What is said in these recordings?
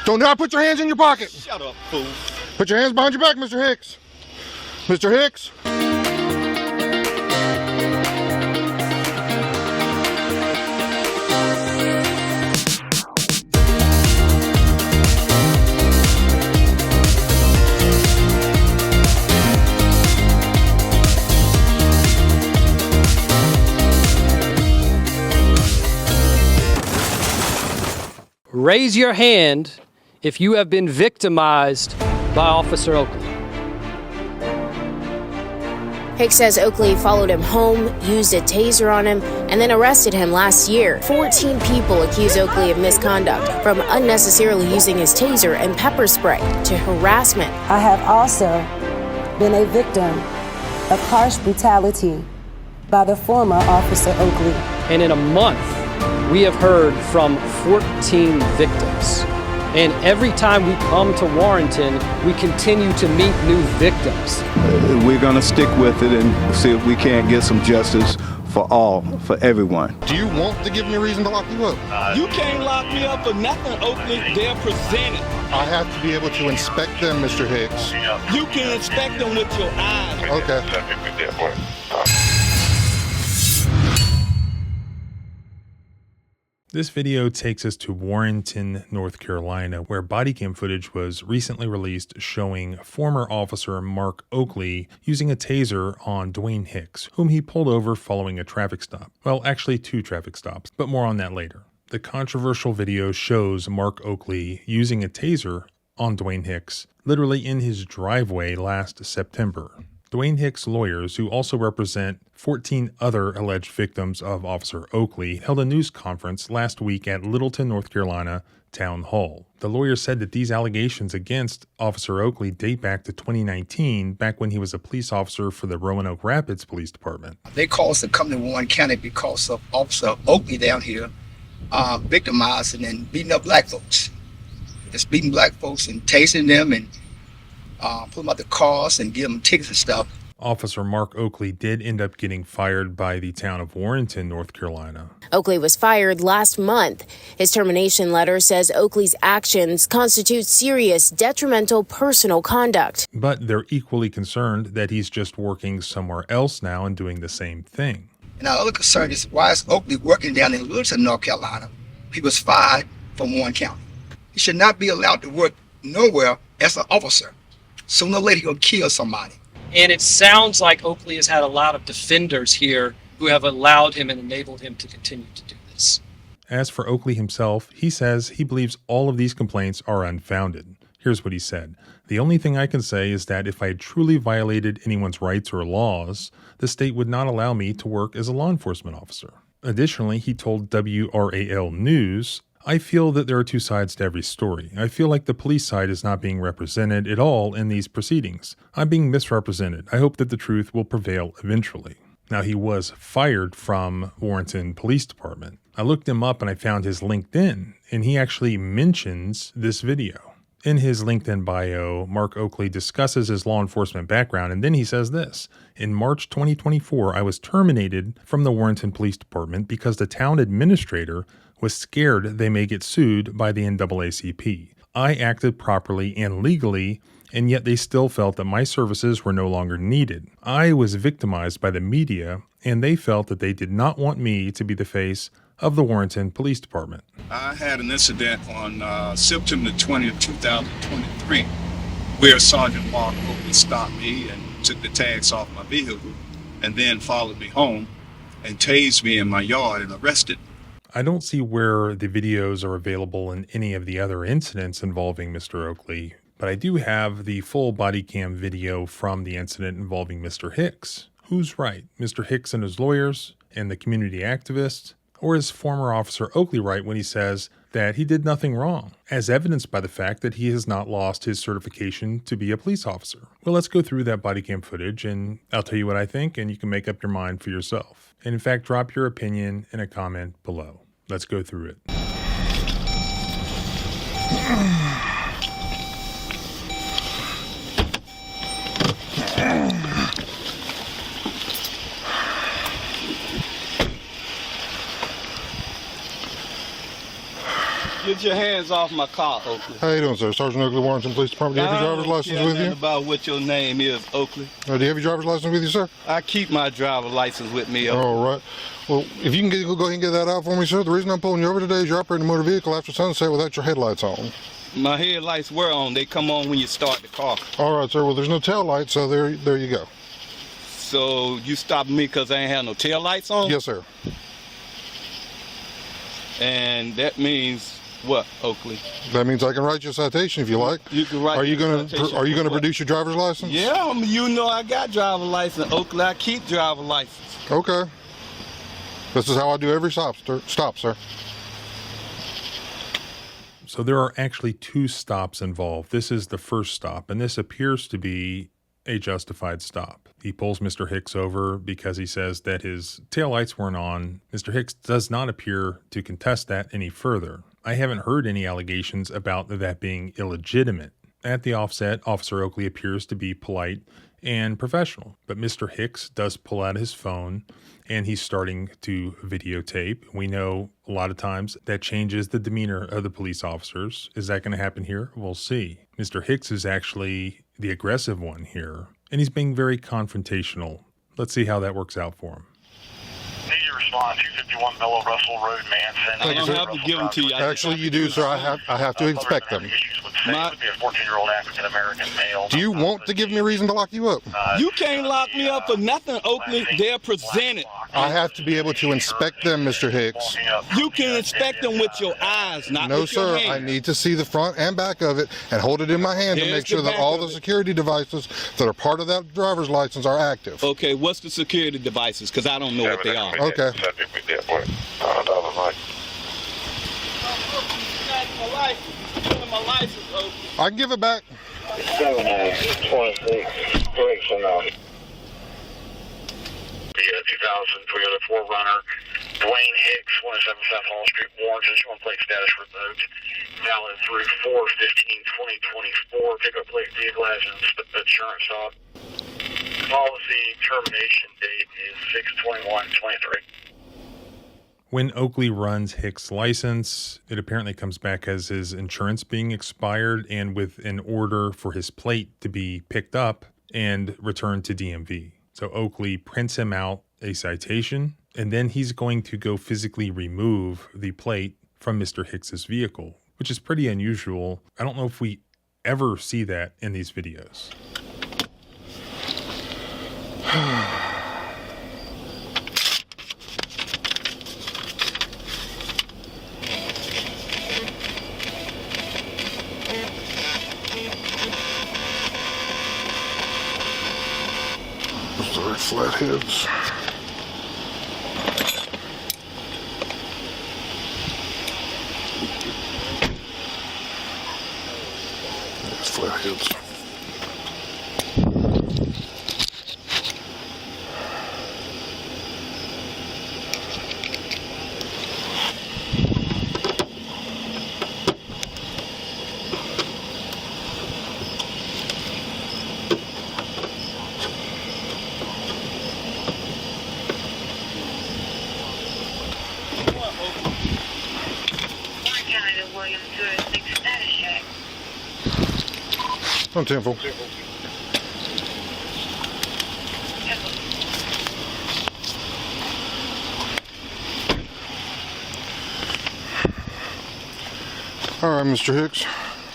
Do not put your hands in your pocket. Shut up, fool. Put your hands behind your back, Mr. Hicks. Mr. Hicks. Raise your hand if you have been victimized by Officer Oakley. Hicks says Oakley followed him home, used a taser on him, and then arrested him last year. 14 people accuse Oakley of misconduct, from unnecessarily using his taser and pepper spray to harassment. I have also been a victim of harsh brutality by the former Officer Oakley. And in a month, we have heard from 14 victims. And every time we come to Warrenton, we continue to meet new victims. We're going to stick with it and see if we can't get some justice for all, for everyone. Do you want to give me a reason to lock you up? You can't lock me up for nothing, Oakley. They're presented. I have to be able to inspect them, Mr. Hicks. You can inspect them with your eyes. Okay. This video takes us to Warrenton, North Carolina, where body cam footage was recently released showing former officer Mark Oakley using a taser on Dwayne Hicks, whom he pulled over following a traffic stop. Well, actually 2 traffic stops, but more on that later. The controversial video shows Mark Oakley using a taser on Dwayne Hicks, literally in his driveway last September. Dwayne Hicks' lawyers, who also represent 14 other alleged victims of Officer Oakley, held a news conference last week at Littleton, North Carolina Town Hall. The lawyers said that these allegations against Officer Oakley date back to 2019, back when he was a police officer for the Roanoke Rapids Police Department. They called us to come to Warren County because of Officer Oakley down here victimizing and beating up black folks. Just beating black folks and tasing them and put them out the cars and give them tickets and stuff. Officer Mark Oakley did end up getting fired by the town of Warrenton, North Carolina. Oakley was fired last month. His termination letter says Oakley's actions constitute serious, detrimental personal conduct. But they're equally concerned that he's just working somewhere else now and doing the same thing. And our other concern is, why is Oakley working down in Littleton, North Carolina? He was fired from Warren County. He should not be allowed to work nowhere as an officer. Sooner or later, he'll kill somebody. And it sounds like Oakley has had a lot of defenders here who have allowed him and enabled him to continue to do this. As for Oakley himself, he says he believes all of these complaints are unfounded. Here's what he said. The only thing I can say is that if I had truly violated anyone's rights or laws, the state would not allow me to work as a law enforcement officer. Additionally, he told WRAL News, I feel that there are 2 sides to every story. I feel like the police side is not being represented at all in these proceedings. I'm being misrepresented. I hope that the truth will prevail eventually. Now, he was fired from Warrenton Police Department. I looked him up and I found his LinkedIn, and he actually mentions this video. In his LinkedIn bio, Mark Oakley discusses his law enforcement background, and then he says this. In March 2024, I was terminated from the Warrenton Police Department because the town administrator was scared they may get sued by the NAACP. I acted properly and legally, and yet they still felt that my services were no longer needed. I was victimized by the media, and they felt that they did not want me to be the face of the Warrenton Police Department. I had an incident on September 20th, 2023, where Sergeant Mark Oakley stopped me and took the tags off my vehicle, and then followed me home and tased me in my yard and arrested me. I don't see where the videos are available in any of the other incidents involving Mr. Oakley, but I do have the full body cam video from the incident involving Mr. Hicks. Who's right, Mr. Hicks and his lawyers and the community activists, or is former Officer Oakley right when he says that he did nothing wrong, as evidenced by the fact that he has not lost his certification to be a police officer? Well, let's go through that body cam footage and I'll tell you what I think, and you can make up your mind for yourself. And in fact, drop your opinion in a comment below. Let's go through it. You're Get your hands off my car, Oakley. How you doing, sir? Sergeant Oakley, Warrenton Police Department. Do you have your driver's license with you? About what your name is, Oakley. Do you have your driver's license with you, sir? I keep my driver's license with me, Oakley. All right. Well, if you can go ahead and get that out for me, sir. The reason I'm pulling you over today is you're operating a motor vehicle after sunset without your headlights on. My headlights were on. They come on when you start the car. All right, sir. Well, there's no tail light, so there you go. So you stopped me because I ain't have no tail lights on? Yes, sir. And that means what, Oakley? That means I can write you a citation if you like. You can write. Are you going to produce your driver's license? Yeah, you know I got driver's license, Oakley. I keep driver's license. Okay. This is how I do every stop, sir. So there are actually 2 stops involved. This is the first stop, and this appears to be a justified stop. He pulls Mr. Hicks over because he says that his taillights weren't on. Mr. Hicks does not appear to contest that any further. I haven't heard any allegations about that being illegitimate. At the offset, Officer Oakley appears to be polite and professional, but Mr. Hicks does pull out his phone and he's starting to videotape. We know a lot of times that changes the demeanor of the police officers. Is that going to happen here? We'll see. Mr. Hicks is actually the aggressive one here, and he's being very confrontational. Let's see how that works out for him. Need your response, 251 Bellow Russell Road, Manson. I don't have to give them to you. Actually, you do, sir. I have to inspect them. Would be a 14-year-old African-American male. Do you want to give me a reason to lock you up? You can't lock me up for nothing, Oakley. They're presented. I have to be able to inspect them, Mr. Hicks. You can inspect them with your eyes, not No, with your sir. hands. I need to see the front and back of it and hold it in my hand to There's make sure the that back all of the it. security devices that are part of that driver's license are active. Okay, what's the security devices? Because I don't know what they are. Okay. I can give it back. 726 correction on. The 2000 Toyota 4Runner, Dwayne Hicks, 107 South Hall Street, Warrenton, showing plate status revoked. Valid through 4/15/2024. Pickup plate vehicle has insurance on. Policy termination date is 6/21/23. When Oakley runs Hicks' license, it apparently comes back as his insurance being expired and with an order for his plate to be picked up and returned to DMV. So Oakley prints him out a citation, and then he's going to go physically remove the plate from Mr. Hicks's vehicle, which is pretty unusual. I don't know if we ever see that in these videos. Sorry, flatheads. It's flatheads. On 10-4. All right, Mr. Hicks.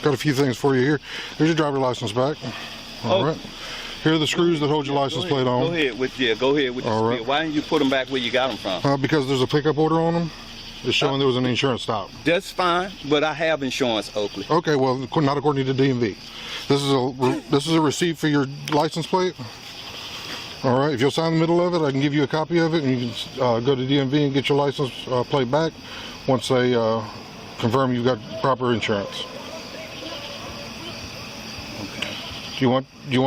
Got a few things for you here. Here's your driver's license back. All right. Here are the screws that hold your license plate on. Go ahead with All right. Why didn't you put them back where you got them from? Because there's a pickup order on them. It's showing there was an insurance stop. That's fine, but I have insurance, Oakley. Okay, well, not according to DMV. This is a receipt for your license plate. All right, if you'll sign the middle of it, I can give you a copy of it, and you can go to DMV and get your license plate back once they confirm you've got proper insurance. Do you want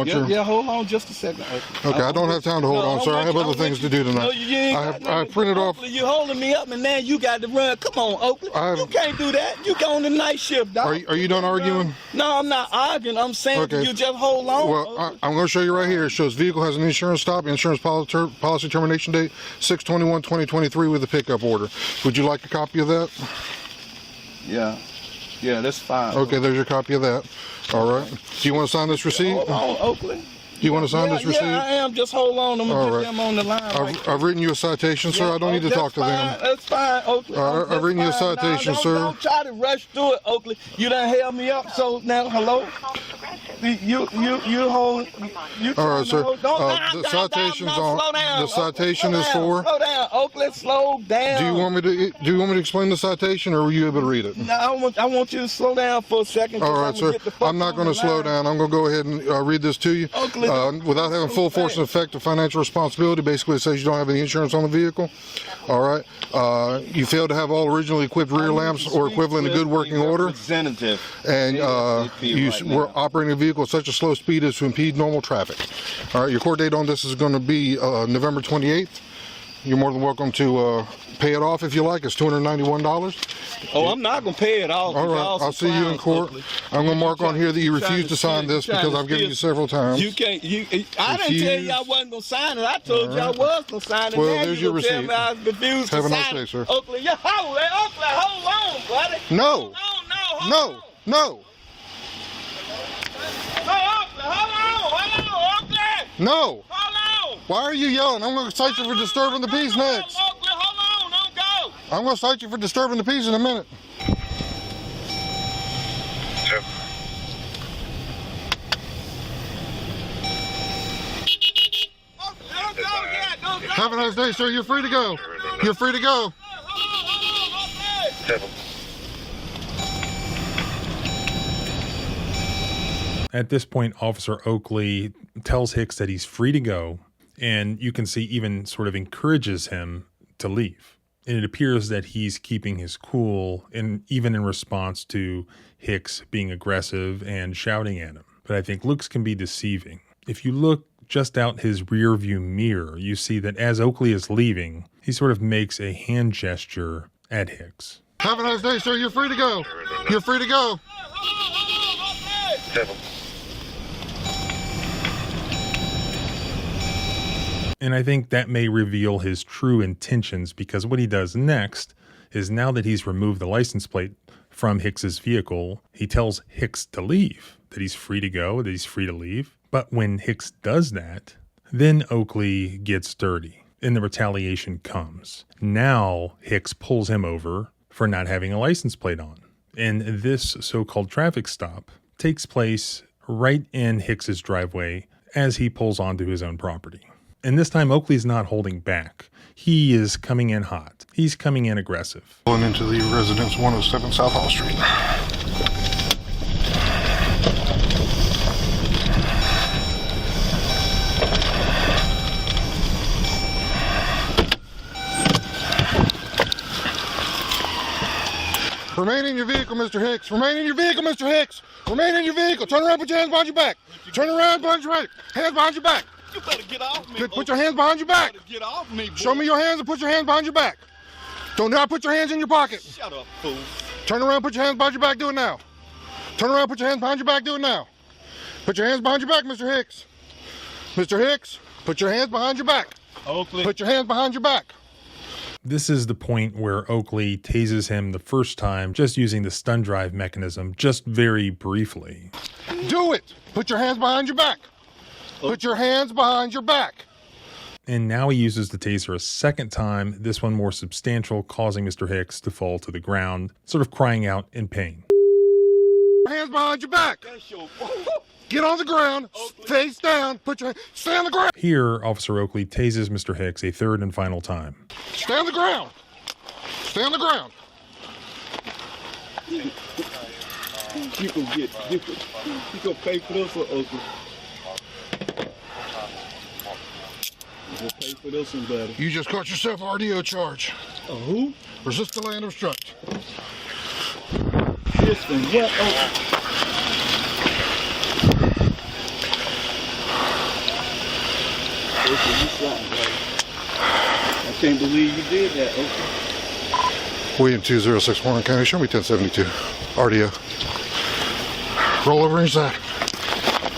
your? Yeah, hold on just a second. Okay, I don't have time to hold on, sir. I have other things to do tonight. No, you ain't I printed off. Oakley, you holding me up, and now you got to run. Come on, Oakley. You can't do that. You go on the night shift, dog. Are you done arguing? No, I'm not arguing. I'm saying Okay. you just hold on. Well, I'm going to show you right here. It shows vehicle has an insurance stop, insurance policy termination date 6/21/2023 with a pickup order. Would you like a copy of that? Yeah. Yeah, that's fine. Okay, there's your copy of that. All right. Do you want to sign this receipt? Hold on, Oakley. Do you want to sign this receipt? Yeah, I am. Just hold on. I'm going to get them on the line. I've written you a citation, sir. I don't need to talk to them. That's fine, Oakley. I've written you a citation, sir. Don't try to rush through it, Oakley. You done held me up, so now, hello? You hold. All right, sir. The citation's on. The citation is for. Slow down, Oakley. Slow down. Do you want me to explain the citation, or were you able to read it? No, I want you to slow down for a second. All right, sir. I'm not going to slow down. I'm going to go ahead and read this to you. Oakley, without having full force and effect of financial responsibility, basically it says you don't have any insurance on the vehicle. All right. You failed to have all originally equipped rear lamps or equivalent in good working order. And you were operating a vehicle at such a slow speed as to impede normal traffic. All right. Your court date on this is going to be November 28th. You're more than welcome to pay it off if you like. It's $291. Oh, I'm not going to pay it off. All right, I'll see you in court. I'm going to mark on here that you refused to sign this because I've given you several times. You can't. I didn't tell you I wasn't going to sign it. I told you I was going to sign it. Well, now there's you your receipt. tell me I refused to sign Have a nice day, sir. Oakley, hold on, buddy. No. No. No, Oakley. No. Hold on. Why are you yelling? I'm going to cite you for disturbing the peace next. Oakley, hold on. Don't go. I'm going to cite you for disturbing the peace in a minute. Have a nice day, sir. You're free to go. You're free to go. At this point, Officer Oakley tells Hicks that he's free to go, and you can see even sort of encourages him to leave. And it appears that he's keeping his cool, and even in response to Hicks being aggressive and shouting at him. But I think looks can be deceiving. If you look just out his rear view mirror, you see that as Oakley is leaving, he sort of makes a hand gesture at Hicks. Have a nice day, sir. You're free to go. You're free to go. And I think that may reveal his true intentions, because what he does next is, now that he's removed the license plate from Hicks's vehicle, he tells Hicks to leave, that he's free to go, that he's free to leave. But when Hicks does that, then Oakley gets dirty and the retaliation comes. Now Hicks pulls him over for not having a license plate on. And this so-called traffic stop takes place right in Hicks's driveway as he pulls onto his own property. And this time, Oakley's not holding back. He is coming in hot. He's coming in aggressive. Pulling into the residence 107 South Hall Street. Remain in your vehicle, Mr. Hicks. Remain in your vehicle, Mr. Hicks. Remain in your vehicle. Turn around, put your hands behind your back. Turn around, behind your back. Hands behind your back. You better get off me. Put your hands behind your back. Get off me, boy. Show me your hands and put your hands behind your back. Don't now put your hands in your pocket. Shut up, fool. Turn around, put your hands behind your back. Do it now. Turn around, put your hands behind your back. Do it now. Put your hands behind your back, Mr. Hicks. Mr. Hicks, put your hands behind your back. Oakley. Put your hands behind your back. This is the point where Oakley tases him the first time, just using the stun drive mechanism, just very briefly. Do it. Put your hands behind your back. Put your hands behind your back. And now he uses the taser a second time, this one more substantial, causing Mr. Hicks to fall to the ground, sort of crying out in pain. Hands behind your back. Get on the ground, face down, stay on the ground. Here, Officer Oakley tases Mr. Hicks a third and final time. Stay on the ground. Stay on the ground. You can pay for this one, Oakley. You'll pay for this one, buddy. You just caught yourself a RDO charge. Who? Resist delay and obstruct. This one, what, Oakley? You something, buddy. I can't believe you did that, Oakley. William 206 Warren County, show me 1072. RDO. Roll over and side.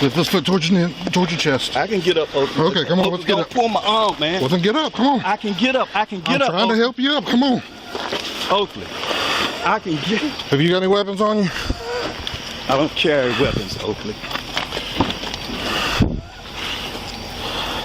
Lift this foot towards your chest. I can get up, Oakley. Okay, come on, let's get up. Don't pull my arm, man. Well, then get up, come on. I can get up. I'm trying to help you up, come on. Oakley. I can get. Have you got any weapons on you? I don't carry weapons, Oakley.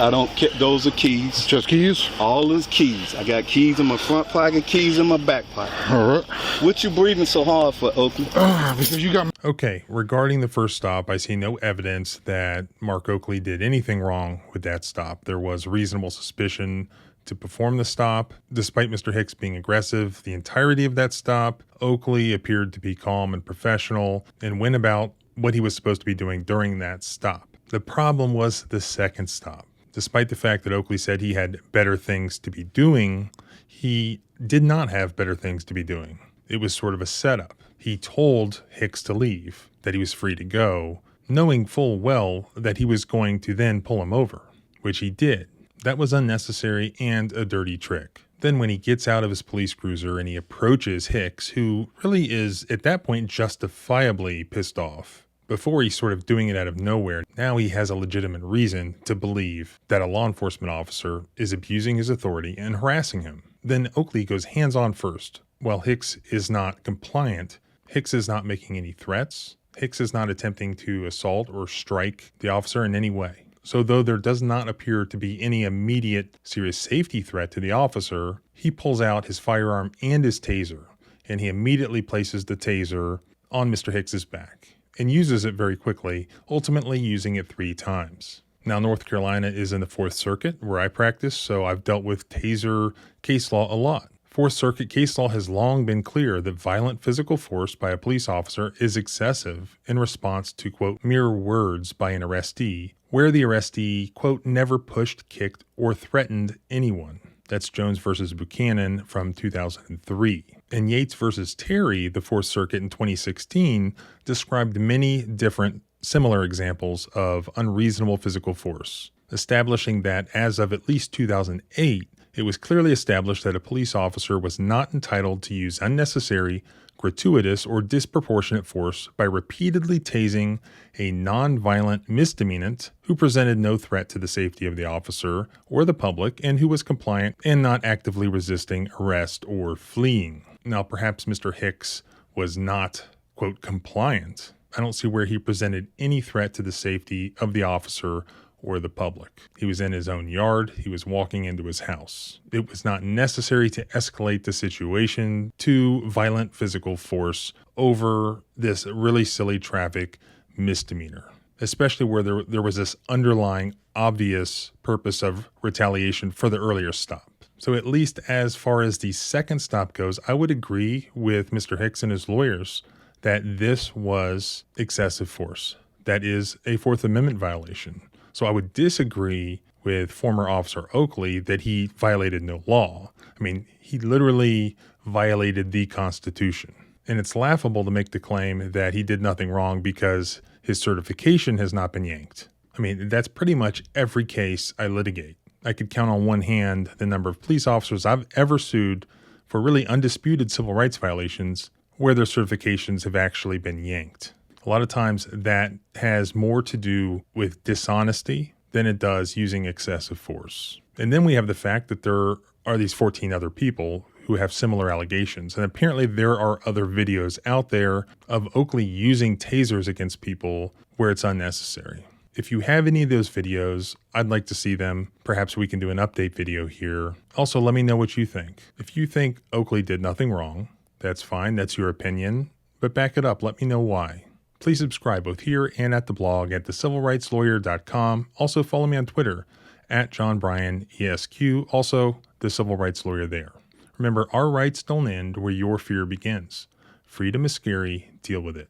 I don't care. Those are keys. Just keys? All is keys. I got keys in my front pocket, keys in my back pocket. All right. What you breathing so hard for, Oakley? Because you got... Okay, regarding the first stop, I see no evidence that Mark Oakley did anything wrong with that stop. There was reasonable suspicion to perform the stop. Despite Mr. Hicks being aggressive, the entirety of that stop, Oakley appeared to be calm and professional and went about what he was supposed to be doing during that stop. The problem was the second stop. Despite the fact that Oakley said he had better things to be doing, he did not have better things to be doing. It was sort of a setup. He told Hicks to leave, that he was free to go, knowing full well that he was going to then pull him over, which he did. That was unnecessary and a dirty trick. Then when he gets out of his police cruiser and he approaches Hicks, who really is at that point justifiably pissed off, before he's sort of doing it out of nowhere, now he has a legitimate reason to believe that a law enforcement officer is abusing his authority and harassing him. Then Oakley goes hands-on first. While Hicks is not compliant, Hicks is not making any threats. Hicks is not attempting to assault or strike the officer in any way. So though there does not appear to be any immediate serious safety threat to the officer, he pulls out his firearm and his taser, and he immediately places the taser on Mr. Hicks's back and uses it very quickly, ultimately using it 3 times. Now, North Carolina is in the 4th Circuit, where I practice, so I've dealt with taser case law a lot. 4th Circuit case law has long been clear that violent physical force by a police officer is excessive in response to, quote, mere words by an arrestee, where the arrestee, quote, never pushed, kicked, or threatened anyone. That's Jones versus Buchanan from 2003. And Yates versus Terry, the 4th Circuit in 2016, described many different similar examples of unreasonable physical force, establishing that as of at least 2008, it was clearly established that a police officer was not entitled to use unnecessary, gratuitous, or disproportionate force by repeatedly tasing a non-violent misdemeanant who presented no threat to the safety of the officer or the public and who was compliant and not actively resisting arrest or fleeing. Now, perhaps Mr. Hicks was not, quote, compliant. I don't see where he presented any threat to the safety of the officer or the public. He was in his own yard. He was walking into his house. It was not necessary to escalate the situation to violent physical force over this really silly traffic misdemeanor, especially where there was this underlying obvious purpose of retaliation for the earlier stop. So at least as far as the second stop goes, I would agree with Mr. Hicks and his lawyers that this was excessive force. That is a Fourth Amendment violation. So I would disagree with former Officer Oakley that he violated no law. I mean, he literally violated the Constitution. And it's laughable to make the claim that he did nothing wrong because his certification has not been yanked. I mean, that's pretty much every case I litigate. I could count on one hand the number of police officers I've ever sued for really undisputed civil rights violations where their certifications have actually been yanked. A lot of times that has more to do with dishonesty than it does using excessive force. And then we have the fact that there are these 14 other people who have similar allegations. And apparently there are other videos out there of Oakley using tasers against people where it's unnecessary. If you have any of those videos, I'd like to see them. Perhaps we can do an update video here. Also, let me know what you think. If you think Oakley did nothing wrong, that's fine. That's your opinion. But back it up. Let me know why. Please subscribe both here and at the blog at thecivilrightslawyer.com. Also follow me on Twitter at JohnBryanESQ. Also, the Civil Rights Lawyer there. Remember, our rights don't end where your fear begins. Freedom is scary. Deal with it.